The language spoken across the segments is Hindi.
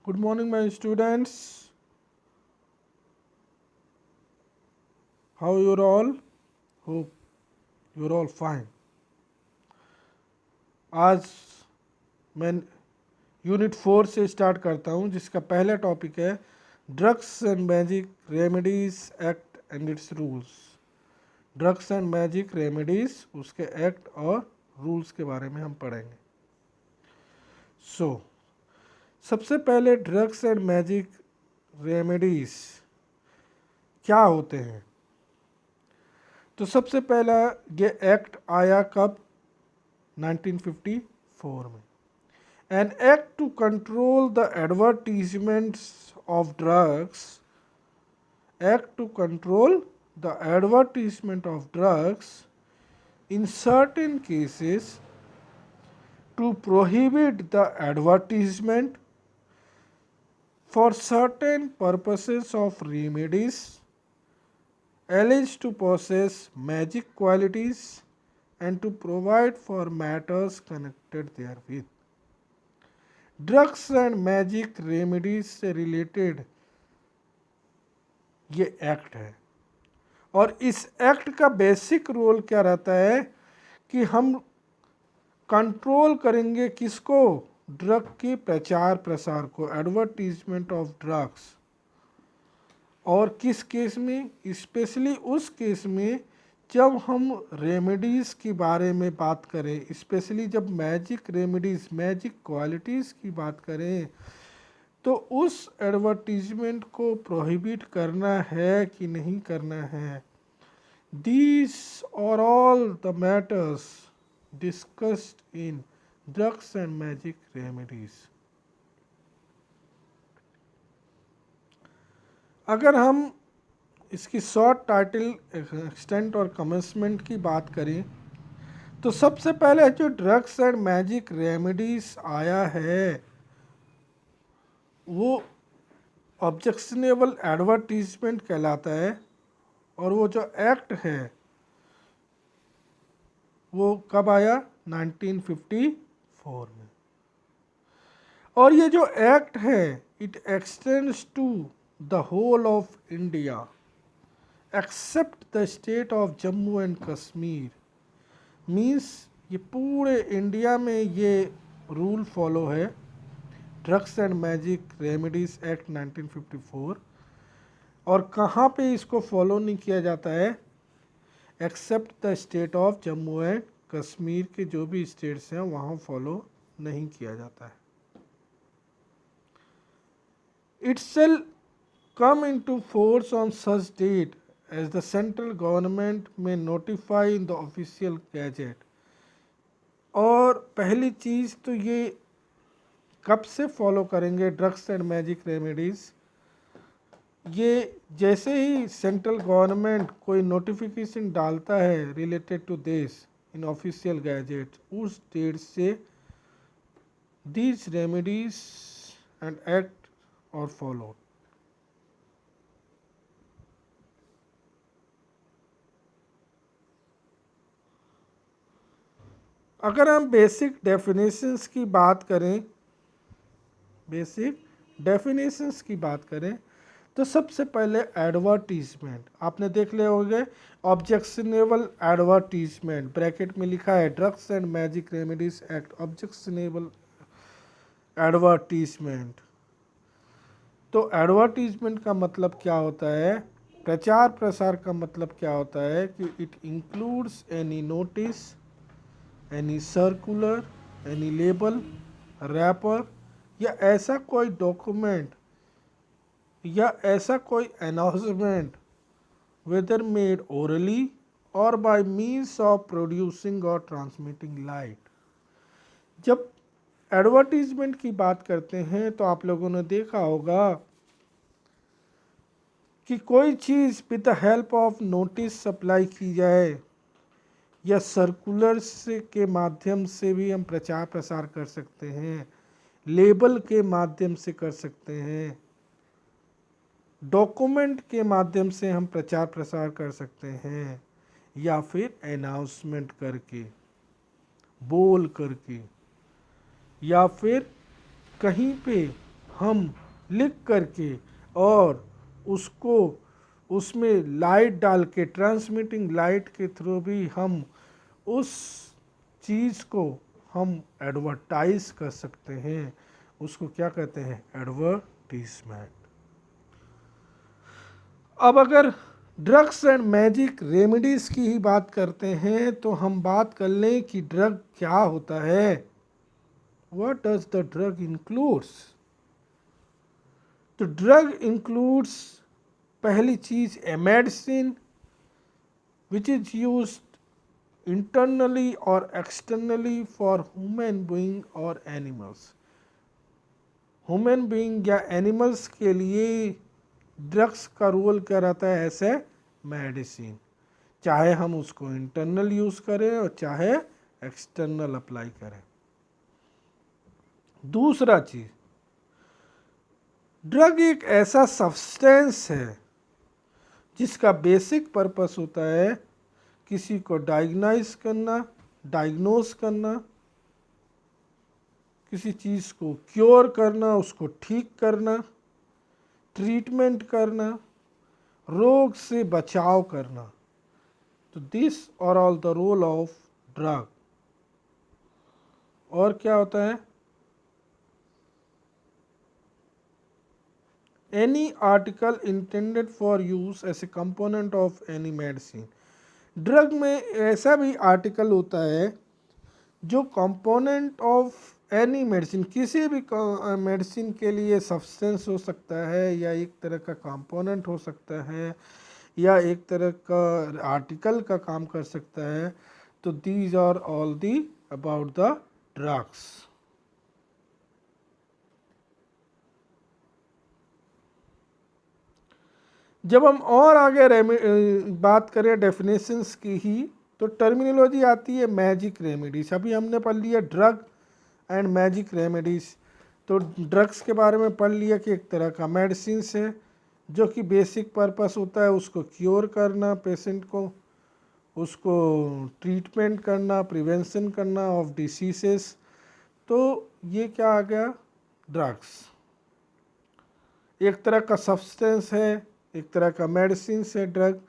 Good morning, my students. How you're all? Hope you're all fine. आज मैं यूनिट 4 से स्टार्ट करता हूँ, जिसका पहला टॉपिक है drugs and magic remedies act and it's rules. Drugs and magic remedies, उसके एक्ट और रूल्स के बारे में हम पढ़ेंगे। सबसे पहले ड्रग्स एंड मैजिक रेमेडीज क्या होते हैं? तो सबसे पहला ये एक्ट आया कब? 1954 में। An act to control the advertisements of drugs, act to control the advertisement of drugs in certain cases, to prohibit the advertisement for certain purposes of remedies alleged to possess magic qualities and to provide for matters connected therewith. Drugs and magic remedies से रिलेटेड ये एक्ट है, और इस एक्ट का बेसिक रोल क्या रहता है कि हम कंट्रोल करेंगे किसको? ड्रग के प्रचार प्रसार को, एडवर्टीजमेंट ऑफ ड्रग्स। और किस केस में? स्पेशली उस केस में जब हम रेमेडीज़ के बारे में बात करें, स्पेशली जब मैजिक रेमेडीज़, मैजिक क्वालिटीज़ की बात करें, तो उस एडवर्टीजमेंट को प्रोहिबिट करना है कि नहीं करना है। These are all the matters discussed in drugs and magic remedies. अगर हम इसकी शॉर्ट टाइटल, एक्सटेंट और कमेंसमेंट की बात करें, तो सबसे पहले जो ड्रग्स एंड मैजिक रेमेडीज आया है वो ऑब्जेक्शनेबल एडवर्टीजमेंट कहलाता है, और वो जो एक्ट है वो कब आया? 1954 में। और ये जो एक्ट है it extends to the whole of India except the state of Jammu and Kashmir. Means ये पूरे इंडिया में ये रूल फॉलो है, drugs and magic remedies act 1954। और कहाँ पे इसको फॉलो नहीं किया जाता है? Except the state of Jammu and Kashmir के जो भी स्टेट्स हैं वहाँ फॉलो नहीं किया जाता है। It shall come into force on such date as the central government may notify in the official gazette। और पहली चीज़ तो ये कब से फॉलो करेंगे ड्रग्स एंड मैजिक रेमेडीज़? ये जैसे ही सेंट्रल गवर्नमेंट कोई नोटिफिकेशन डालता है related to this in official gazette, उस डेट से these remedies and act are follow. अगर हम बेसिक डेफिनेशंस की बात करें, तो सबसे पहले एडवर्टीजमेंट आपने देख लिया होगा। ऑब्जेक्शनेबल एडवर्टीजमेंट ब्रैकेट में लिखा है drugs and magic remedies act, objectionable advertisement. तो एडवर्टीजमेंट का मतलब क्या होता है? प्रचार प्रसार का मतलब क्या होता है कि it includes any notice, any circular, any label, wrapper, या ऐसा कोई डॉक्यूमेंट या ऐसा कोई announcement whether made orally or by means of producing or transmitting light. जब एडवर्टीजमेंट की बात करते हैं तो आप लोगों ने देखा होगा कि कोई चीज़ with the help of notice supply की जाए, या सर्कुलर्स के माध्यम से भी हम प्रचार प्रसार कर सकते हैं, लेबल के माध्यम से कर सकते हैं, डॉक्यूमेंट के माध्यम से हम प्रचार प्रसार कर सकते हैं, या फिर अनाउंसमेंट करके, बोल करके, या फिर कहीं पे हम लिख करके और उसको उसमें लाइट डाल के, ट्रांसमिटिंग लाइट के थ्रू भी हम उस चीज़ को हम एडवर्टाइज कर सकते हैं। उसको क्या कहते हैं? एडवर्टीजमेंट। अब अगर ड्रग्स एंड मैजिक रेमेडीज की ही बात करते हैं तो हम बात कर लें कि ड्रग क्या होता है। What does the drug includes? तो ड्रग इंक्लूड्स, पहली चीज, a medicine which is used internally और एक्सटर्नली फॉर ह्यूमन बीइंग और एनिमल्स। ह्यूमन बीइंग या एनिमल्स के लिए ड्रग्स का रोल क्या रहता है? ऐसे मेडिसिन, चाहे हम उसको इंटरनल यूज करें और चाहे एक्सटर्नल अप्लाई करें। दूसरा चीज, ड्रग एक ऐसा सब्सटेंस है जिसका बेसिक पर्पस होता है किसी को डायग्नोज करना, किसी चीज को क्योर करना, उसको ठीक करना, ट्रीटमेंट करना, रोग से बचाव करना। तो this are all the role of drug. और क्या होता है? Any article intended for use as a component of any medicine. Drug में ऐसा भी आर्टिकल होता है जो कंपोनेंट ऑफ एनी मेडिसिन, किसी भी मेडिसिन के लिए सब्सटेंस हो सकता है या एक तरह का कंपोनेंट हो सकता है या एक तरह का आर्टिकल का काम कर सकता है। तो these are all the about the drugs. जब हम और आगे बात करें डेफिनेशंस की ही, तो टर्मिनोलॉजी आती है मैजिक रेमेडीज। अभी हमने पढ़ लिया ड्रग एंड मैजिक रेमेडीज। तो ड्रग्स के बारे में पढ़ लिया कि एक तरह का मेडिसिन है जो कि बेसिक पर्पस होता है उसको क्योर करना, पेशेंट को उसको ट्रीटमेंट करना, प्रिवेंशन करना ऑफ डिसीजेस। तो ये क्या आ गया? ड्रग्स एक तरह का सब्सटेंस है, एक तरह का मेडिसिन है ड्रग,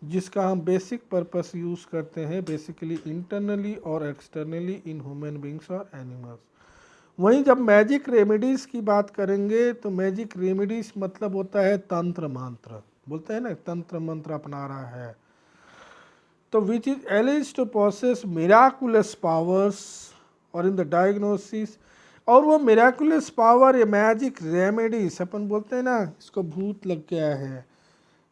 जिसका हम बेसिक पर्पस यूज़ करते हैं बेसिकली इंटरनली और एक्सटर्नली इन ह्यूमन बींग्स और एनिमल्स। वहीं जब मैजिक रेमेडीज़ की बात करेंगे तो मैजिक रेमेडीज़ मतलब होता है तंत्र मंत्र। बोलते हैं ना, तंत्र मंत्र अपना रहा है। तो which is alleged to possess miraculous powers और इन द डायग्नोसिस। और वो मिराकुलस पावर या मैजिक रेमेडीज, अपन बोलते हैं ना इसको भूत लग गया है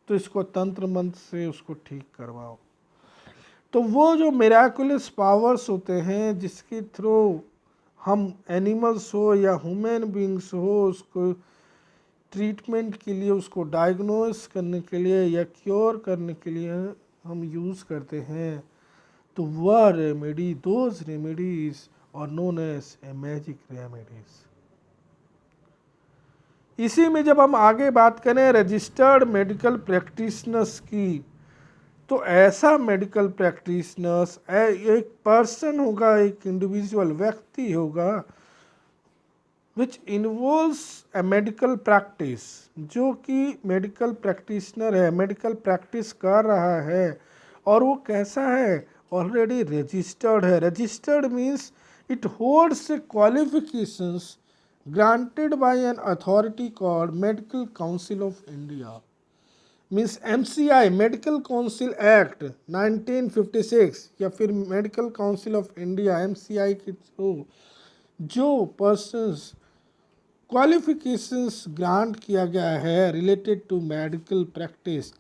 तो इसको तंत्र मंत्र से उसको ठीक करवाओ। तो वो जो मिराकुलस पावर्स होते हैं जिसके थ्रू हम एनिमल्स हो या ह्यूमन बींग्स हो उसको ट्रीटमेंट के लिए, उसको डायग्नोस करने के लिए या क्योर करने के लिए हम यूज़ करते हैं, तो वह remedy, those remedies are known as a magic remedies. इसी में जब हम आगे बात करें रजिस्टर्ड मेडिकल प्रैक्टिशनर्स की, तो ऐसा मेडिकल प्रैक्टिशनर्स एक पर्सन होगा, एक इंडिविजुअल व्यक्ति होगा which involves A medical practice, जो कि मेडिकल प्रैक्टिशनर है, मेडिकल प्रैक्टिस कर रहा है और वो कैसा है? ऑलरेडी रजिस्टर्ड है। Registered means it holds qualifications granted by an authority called Medical Council of India, means MCI, medical council act 1956 या फिर medical council of India MCI के थ्रू जो पर्सन्स क्वालिफिकेशंस ग्रांट किया गया है रिलेटेड टू मेडिकल प्रैक्टिस,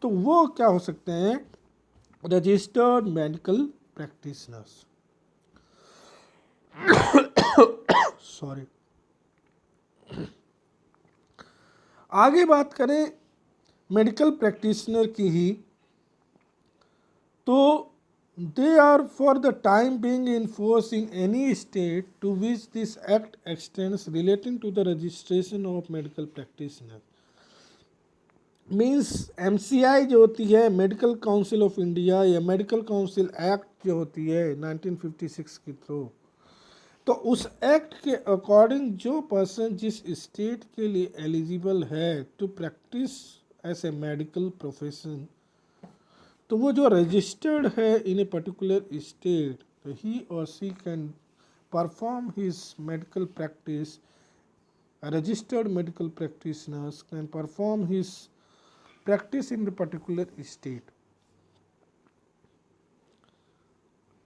तो वो क्या हो सकते हैं? Registered medical practitioners. सॉरी। आगे बात करें मेडिकल प्रैक्टिशनर की ही, तो they are for the time being in force in any state to which this act extends relating to the registration of medical practitioner। Means MCI जो होती है मेडिकल काउंसिल ऑफ इंडिया या मेडिकल काउंसिल एक्ट जो होती है 1956 के थ्रू, तो उस एक्ट के अकॉर्डिंग जो पर्सन जिस स्टेट के लिए एलिजिबल है to practise as a medical profession, तो वो जो रजिस्टर्ड है इन ए पर्टिकुलर स्टेट, तो ही और she can perform his medical practice. A registered medical practitioners can perform his practice in the particular state.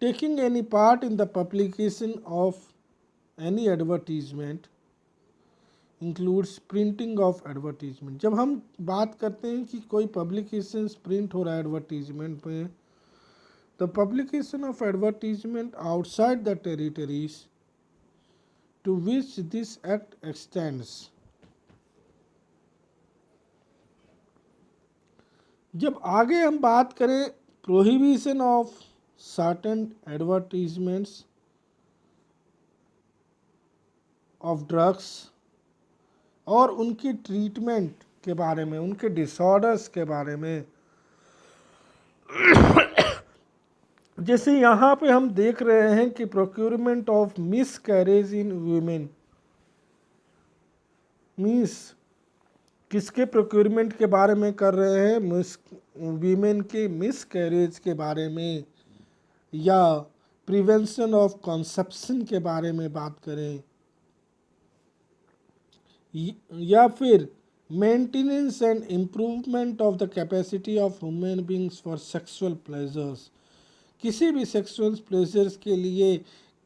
Taking any part in the publication of any advertisement includes printing of advertisement. जब हम बात करते हैं कि कोई publications print हो रहा है advertisement में, the publication of advertisement outside the territories to which this act extends. जब आगे हम बात करें prohibition of certain advertisements of drugs और उनकी ट्रीटमेंट के बारे में, उनके डिसऑर्डर्स के बारे में, जैसे यहाँ पे हम देख रहे हैं कि procurement of miss carriage in women, means किसके प्रोक्योरमेंट के बारे में कर रहे हैं, वीमेन के मिस कैरेज के बारे में, या प्रिवेंशन ऑफ कंसेप्शन के बारे में बात करें, या फिर maintenance and improvement of the capacity of human beings for sexual pleasures. किसी भी सेक्सुअल प्लेजर्स के लिए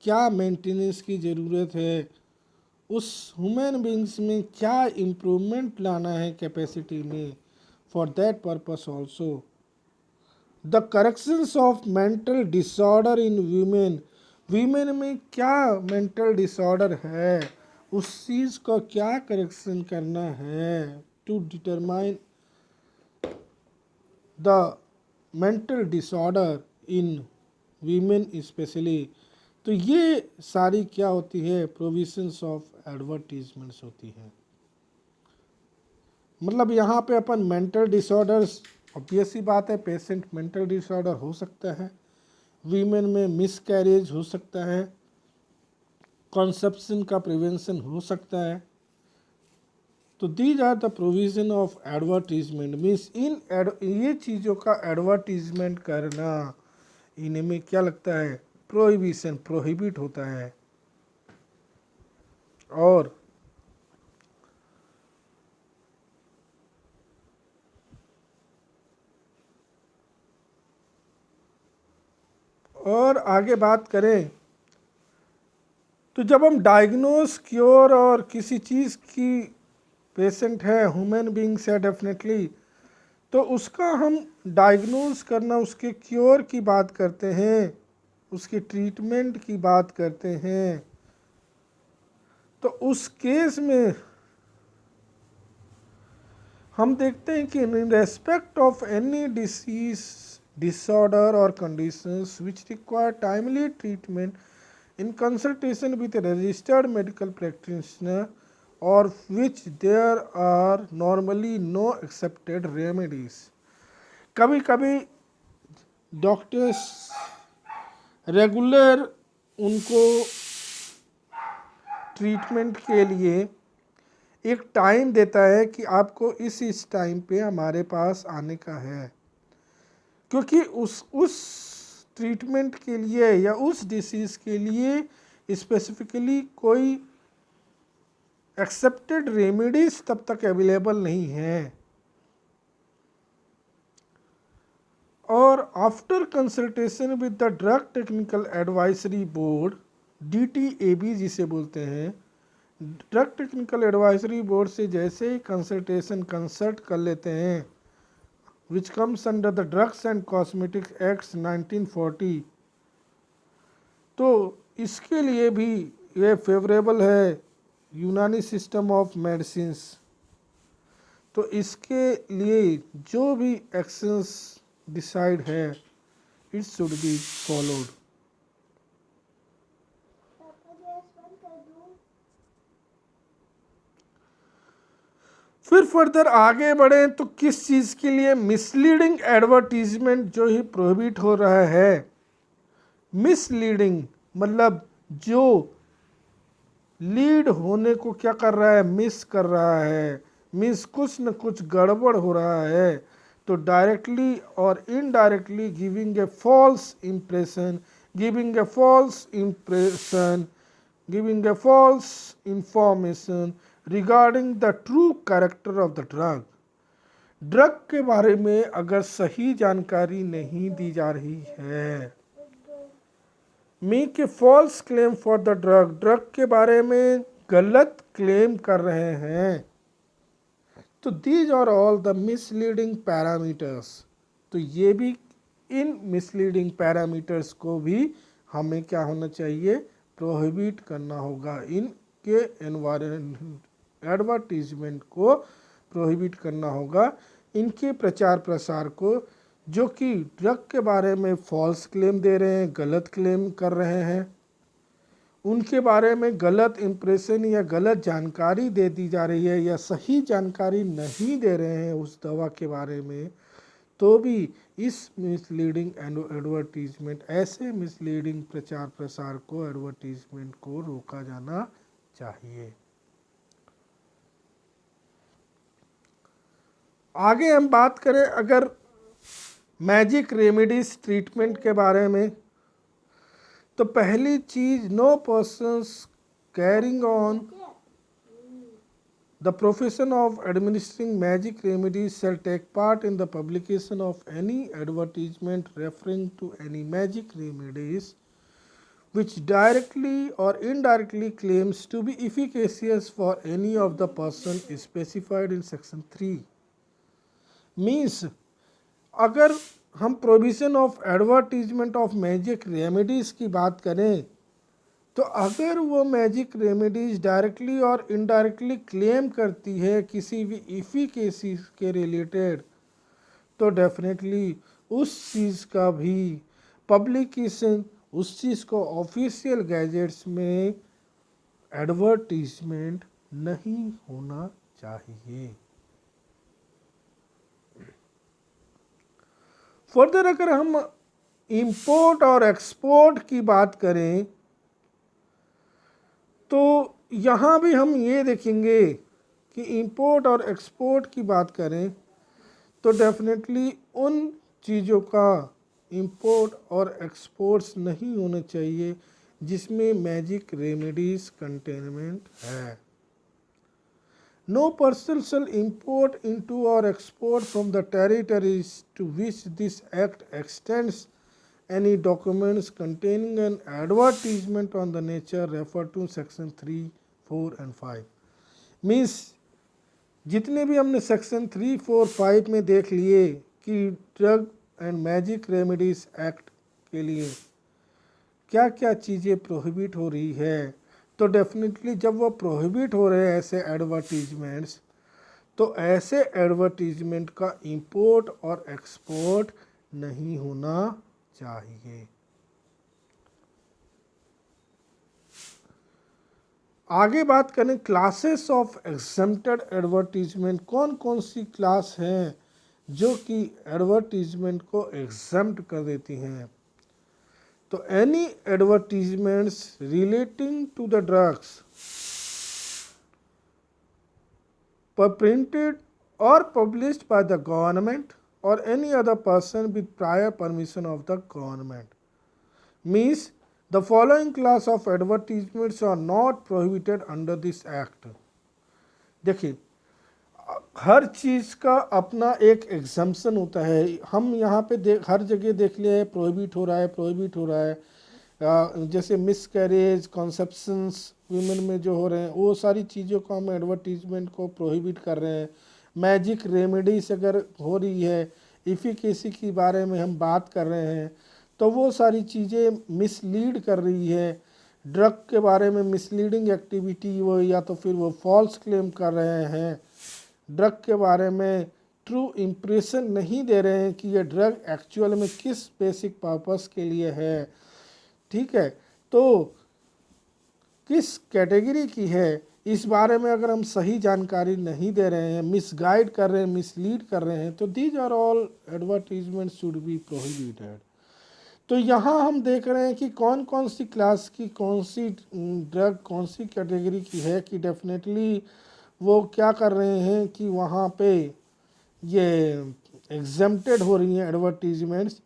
क्या मेंटेनेंस की ज़रूरत है, उस ह्यूमन बींग्स में क्या इम्प्रूवमेंट लाना है कैपेसिटी में, for that purpose also. The corrections of mental disorder in women, women में क्या मेंटल डिसऑर्डर है, उस चीज़ को क्या करेक्शन करना है, to determine the mental disorder in women specially. तो ये सारी क्या होती है, प्रोविजंस ऑफ एडवर्टीजमेंट्स होती है. मतलब यहाँ पे अपन मेंटल डिसऑर्डर्स, ऑब्वियस सी बात है पेशेंट मेंटल डिसऑर्डर हो सकता है, वीमेन में मिस कैरेज हो सकता है, कंसेप्शन का प्रिवेंशन हो सकता है. तो these are the provision of advertisement, means ये चीज़ों का एडवर्टीजमेंट करना, इनमें क्या लगता है, प्रोहिबिशन, प्रोहिबिट होता है. और आगे बात करें तो जब हम डायग्नोस, क्योर और किसी चीज़ की पेशेंट है, ह्यूमन बींग्स है डेफिनेटली, तो उसका हम डायग्नोस करना, उसके क्योर की बात करते हैं, उसकी ट्रीटमेंट की बात करते हैं. तो उस केस में हम देखते हैं कि in respect of any disease, disorder और conditions which require timely treatment in consultation with a registered medical practitioner or which there are normally no accepted remedies. कभी कभी डॉक्टर्स रेगुलर उनको ट्रीटमेंट के लिए एक टाइम देता है कि आपको इस टाइम पे हमारे पास आने का है, क्योंकि उस ट्रीटमेंट के लिए या उस डिसीज़ के लिए स्पेसिफिकली कोई एक्सेप्टेड रेमेडीज तब तक अवेलेबल नहीं है. और after consultation with the drug technical advisory board, DTAB जिसे बोलते हैं, ड्रग टेक्निकल एडवाइजरी बोर्ड से जैसे ही कंसल्ट कर लेते हैं, which comes under the Drugs and Cosmetics Acts 1940, तो इसके लिए भी ये फेवरेबल है यूनानी सिस्टम ऑफ मेडिसिन्स. तो इसके लिए जो भी एक्शंस डिसाइड है, इट शुड बी फॉलोड. फिर फर्दर आगे बढ़े तो किस चीज़ के लिए मिसलीडिंग एडवर्टीजमेंट जो ही प्रोहिबिट हो रहा है. मिसलीडिंग मतलब जो लीड होने को क्या कर रहा है, मिस कर रहा है, मीन्स कुछ न कुछ गड़बड़ हो रहा है, तो directly or indirectly giving a false impression, giving a false impression, giving a false information regarding the true character of the drug. Drug के बारे में अगर सही जानकारी नहीं दी जा रही है, make a false claim for the drug, drug के बारे में गलत क्लेम कर रहे हैं, तो these are all the misleading parameters. तो ये भी, इन मिसलीडिंग पैरामीटर्स को भी हमें क्या होना चाहिए, प्रोहिबिट करना होगा, इनके एडवर्टीजमेंट को प्रोहिबिट करना होगा, इनके प्रचार प्रसार को, जो कि ड्रग के बारे में फॉल्स क्लेम दे रहे हैं, गलत क्लेम कर रहे हैं, उनके बारे में गलत इंप्रेशन या गलत जानकारी दे दी जा रही है, या सही जानकारी नहीं दे रहे हैं उस दवा के बारे में, तो भी इस मिसलीडिंग एडवर्टीजमेंट, ऐसे मिसलीडिंग प्रचार प्रसार को, एडवर्टीजमेंट को रोका जाना चाहिए। आगे हम बात करें अगर मैजिक रेमेडीज ट्रीटमेंट के बारे में, तो पहली चीज, no persons carrying on the profession of administering magic remedies shall take part in the publication of any advertisement referring to any magic remedies which directly or indirectly claims to be efficacious for any of the person specified in section 3। Means अगर हम provision of advertisement of magic remedies की बात करें, तो अगर वो magic remedies directly or indirectly claim करती है किसी भी इफिकेसी के रिलेटेड, तो डेफिनेटली उस चीज़ का भी पब्लिकेशन, उस चीज़ को ऑफिशियल गैजेट्स में एडवर्टीजमेंट नहीं होना चाहिए। फर्दर अगर हम इंपोर्ट और एक्सपोर्ट की बात करें, तो यहाँ भी हम ये देखेंगे कि इंपोर्ट और एक्सपोर्ट की बात करें तो डेफिनेटली उन चीज़ों का इंपोर्ट और एक्सपोर्ट्स नहीं होने चाहिए जिसमें मैजिक रेमेडीज कंटेनमेंट है। No person shall import into or export from the territories to which this act extends any documents containing an advertisement on the nature referred to section 3, 4 and 5। Means जितने भी हमने सेक्शन 3, 4, 5 में देख लिए कि drug and magic remedies act के लिए क्या क्या चीज़ें प्रोहिबिट हो रही है, तो डेफिनेटली जब वो प्रोहिबिट हो रहे हैं ऐसे एडवर्टीजमेंट्स, तो ऐसे एडवर्टीजमेंट का इंपोर्ट और एक्सपोर्ट नहीं होना चाहिए। आगे बात करें क्लासेस ऑफ एग्जम्प्टेड एडवर्टीजमेंट, कौन कौन सी क्लास हैं जो कि एडवर्टीजमेंट को एग्जम्प्ट कर देती हैं। तो any advertisements relating to the drugs printed or published by the government or any other person with prior permission of the government, means the following class of advertisements are not prohibited under this act। देखिए, हर चीज़ का अपना एक एग्जम्पशन होता है। हम यहाँ पे हर जगह देख लिया है प्रोहिबिट हो रहा है, प्रोहिबिट हो रहा है। जैसे मिस कैरेज, कॉन्सेप्शंस वीमेन में जो हो रहे हैं, वो सारी चीज़ों को हम एडवर्टीजमेंट को प्रोहिबिट कर रहे हैं। मैजिक रेमेडीज अगर हो रही है, इफिकेसी के बारे में हम बात कर रहे हैं, तो वो सारी चीज़ें मिसलीड कर रही है। ड्रग के बारे में मिसलीडिंग एक्टिविटी वो, या तो फिर वो फॉल्स क्लेम कर रहे हैं। ड्रग के बारे में ट्रू इम्प्रेशन नहीं दे रहे हैं कि ये ड्रग एक्चुअल में किस बेसिक पर्पस के लिए है, ठीक है, तो किस कैटेगरी की है, इस बारे में अगर हम सही जानकारी नहीं दे रहे हैं, मिसगाइड कर रहे हैं, मिसलीड कर रहे हैं, तो these are all advertisement should be prohibited. तो यहाँ हम देख रहे हैं कि कौन कौन सी क्लास की कौन सी ड्रग कौन सी कैटेगरी की है कि डेफिनेटली वो क्या कर रहे हैं कि वहाँ पे ये एग्जेम्प्टेड हो रही हैं एडवर्टीजमेंट्स।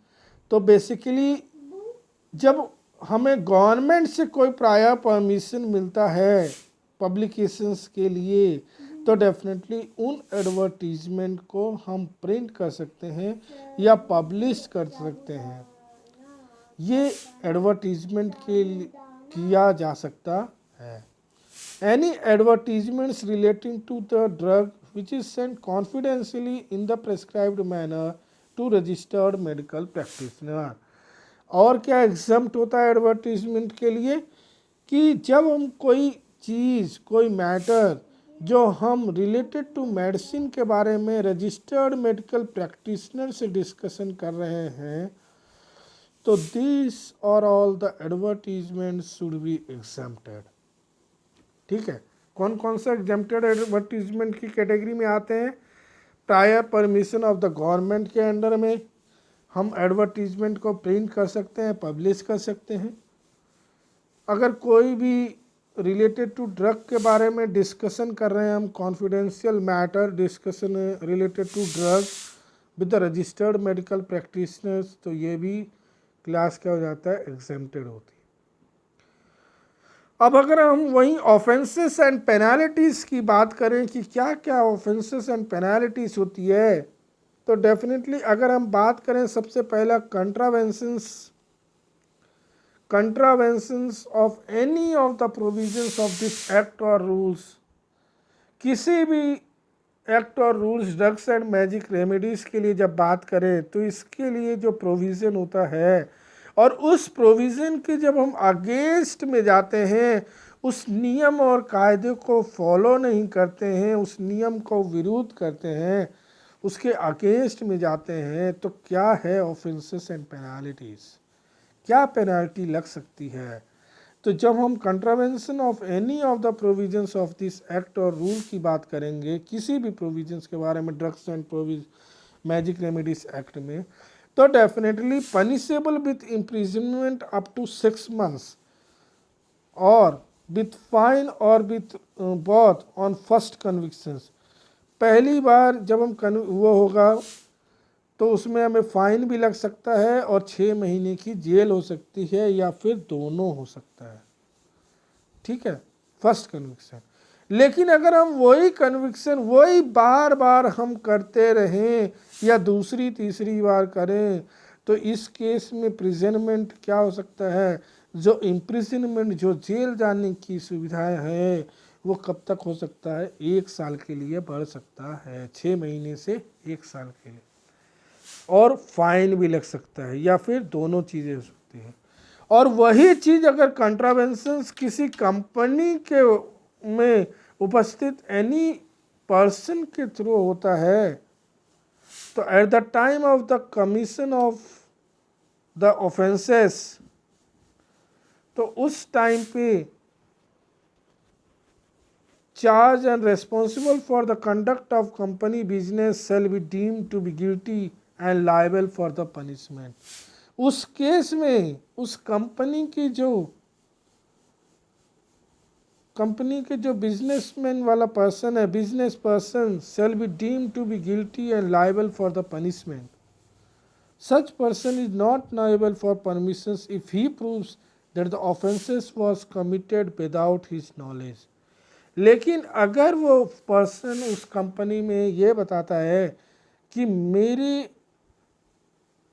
तो बेसिकली जब हमें गवर्नमेंट से कोई प्रायर परमिशन मिलता है पब्लिकेशंस के लिए तो डेफिनेटली उन एडवर्टीजमेंट को हम प्रिंट कर सकते हैं या पब्लिश कर सकते हैं। ये एडवर्टीजमेंट के किया जा सकता है। Any advertisements relating to the drug which is sent confidentially in the prescribed manner to registered medical practitioner। और क्या एग्जम्प्ट होता है एडवर्टीजमेंट के लिए कि जब हम कोई चीज़ कोई मैटर जो हम रिलेटेड टू मेडिसिन के बारे में रजिस्टर्ड मेडिकल प्रैक्टिशनर से डिस्कशन कर रहे हैं तो दिस और all the advertisement should B exempted. ठीक है, कौन कौन सा एग्जम्प्टेड एडवर्टीजमेंट की कैटेगरी में आते हैं? Prior permission of the government के अंडर में हम एडवर्टीजमेंट को प्रिंट कर सकते हैं, पब्लिश कर सकते हैं। अगर कोई भी रिलेटेड टू ड्रग के बारे में डिस्कशन कर रहे हैं हम, confidential matter discussion related to drug with the registered medical practitioners, तो ये भी क्लास क्या हो जाता है? एग्जेम्प्टेड होती है। अब अगर हम वहीं ऑफेंसेस एंड पेनाल्टीज़ की बात करें कि क्या क्या ऑफेंसेस एंड पेनाल्टीज़ होती है, तो डेफिनेटली अगर हम बात करें सबसे पहला contraventions of any of the provisions of this act और रूल्स, किसी भी एक्ट और rules drugs and magic remedies के लिए जब बात करें तो इसके लिए जो प्रोविज़न होता है और उस प्रोविज़न के जब हम अगेंस्ट में जाते हैं, उस नियम और कायदे को फॉलो नहीं करते हैं, उस नियम को विरोध करते हैं, उसके अगेंस्ट में जाते हैं, तो क्या है ऑफेंसेस एंड पेनाल्टीज़, क्या पेनाल्टी लग सकती है? तो जब हम contravention of any of the provisions of this act or rule की बात करेंगे, किसी भी प्रोविजंस के बारे में drugs and magic remedies act में, तो definitely punishable with imprisonment up to 6 months or with fine or with both on first convictions. पहली बार जब हम वो होगा तो उसमें हमें फ़ाइन भी लग सकता है और 6 महीने की जेल हो सकती है या फिर दोनों हो सकता है। ठीक है, फर्स्ट कन्विक्शन। लेकिन अगर हम वही कन्विक्शन वही बार बार हम करते रहें या दूसरी तीसरी बार करें तो इस केस में प्रिजनमेंट क्या हो सकता है? जो इम्प्रिजनमेंट जो जेल जाने की सुविधाएं हैं वो कब तक हो सकता है? 1 साल के लिए बढ़ सकता है, 6 महीने से 1 साल के लिए, और फाइन भी लग सकता है या फिर दोनों चीज़ें हो सकती हैं। और वही चीज़ अगर कंट्रावेंशंस किसी कंपनी के में उपस्थित एनी पर्सन के थ्रू होता है तो at the time of the commission of the offences, तो उस टाइम पे charge and responsible for the conduct of company business shall be deemed to be guilty and liable for the punishment. उस केस में उस कंपनी के जो बिजनेसमैन वाला पर्सन है, business person shall be deemed to be guilty and liable for the punishment. Such person is not liable for permissions if he proves that the offences was committed without his knowledge. लेकिन अगर वो पर्सन उस कंपनी में ये बताता है कि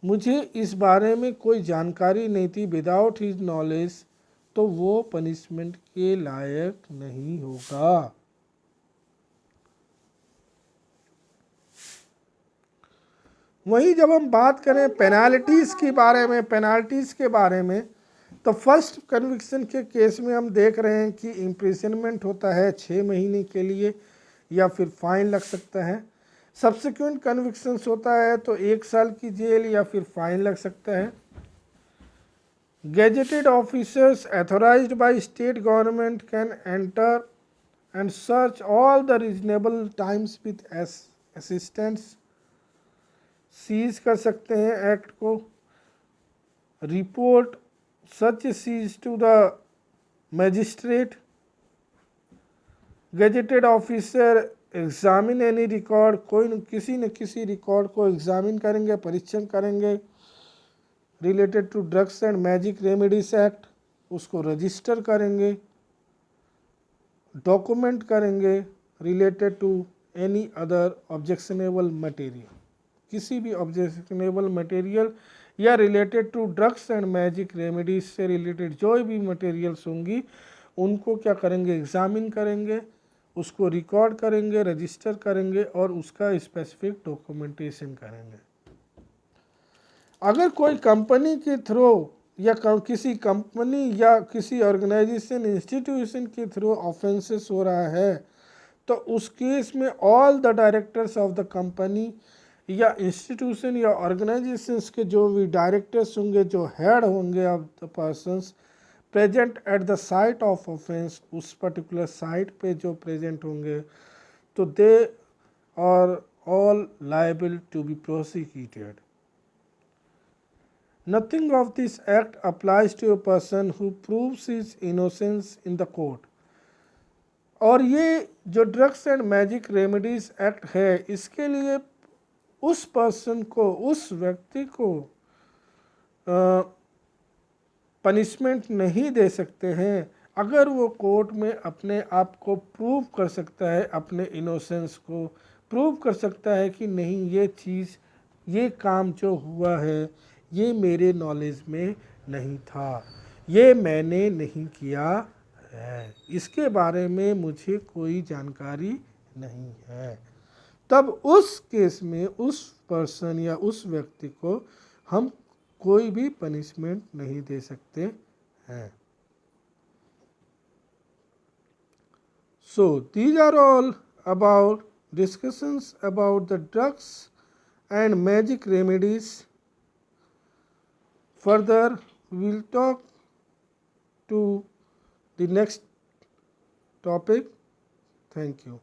मुझे इस बारे में कोई जानकारी नहीं थी, विदाउट हिज नॉलेज, तो वो पनिशमेंट के लायक नहीं होगा। वहीं जब हम बात करें पेनाल्टीज़ के बारे में तो फर्स्ट कन्विक्शन के केस में हम देख रहे हैं कि इम्प्रिजनमेंट होता है 6 महीने के लिए या फिर फाइन लग सकता है। सब्सिक्वेंट कन्विक्शंस होता है तो 1 साल की जेल या फिर फाइन लग सकता है। Gazetted officers authorised by state government can enter and search all the reasonable times with assistance, seize कर सकते हैं एक्ट को, report such a cease to the magistrate, gazetted officer examine any record, कोई न किसी रिकॉर्ड को एग्जामिन करेंगे, परीक्षण करेंगे, related to drugs and magic remedies act, उसको रजिस्टर करेंगे, डॉक्यूमेंट करेंगे, related to any other objectionable material, किसी भी ऑब्जेक्शनेबल मटेरियल या related to drugs and magic remedies से रिलेटेड जो भी मटेरियल्स होंगी उनको क्या करेंगे, एग्जामिन करेंगे, उसको रिकॉर्ड करेंगे, रजिस्टर करेंगे और उसका स्पेसिफिक डॉक्यूमेंटेशन करेंगे। अगर कोई कंपनी के थ्रू या किसी कंपनी या किसी ऑर्गेनाइजेशन इंस्टीट्यूशन के थ्रू ऑफेंसेस हो रहा है तो उस केस में all the directors of the company या इंस्टीट्यूशन या ऑर्गेनाइजेशंस के जो भी डायरेक्टर्स होंगे, जो हेड होंगे of the persons present at the site of offence, उस पर्टिकुलर साइट पे जो प्रेजेंट होंगे, तो they are all liable to be prosecuted. Nothing of this act applies to a person who proves his innocence in the court. और ये जो drugs and magic remedies act है, इसके लिए उस पर्सन को, उस व्यक्ति को पनिशमेंट नहीं दे सकते हैं अगर वो कोर्ट में अपने आप को प्रूव कर सकता है, अपने इनोसेंस को प्रूव कर सकता है कि नहीं, ये चीज़, ये काम जो हुआ है ये मेरे नॉलेज में नहीं था, ये मैंने नहीं किया है, इसके बारे में मुझे कोई जानकारी नहीं है। तब उस केस में उस पर्सन या उस व्यक्ति को हम कोई भी पनिशमेंट नहीं दे सकते हैं। So these are all about discussions about the drugs and magic remedies. Further we will talk to the next topic. Thank you.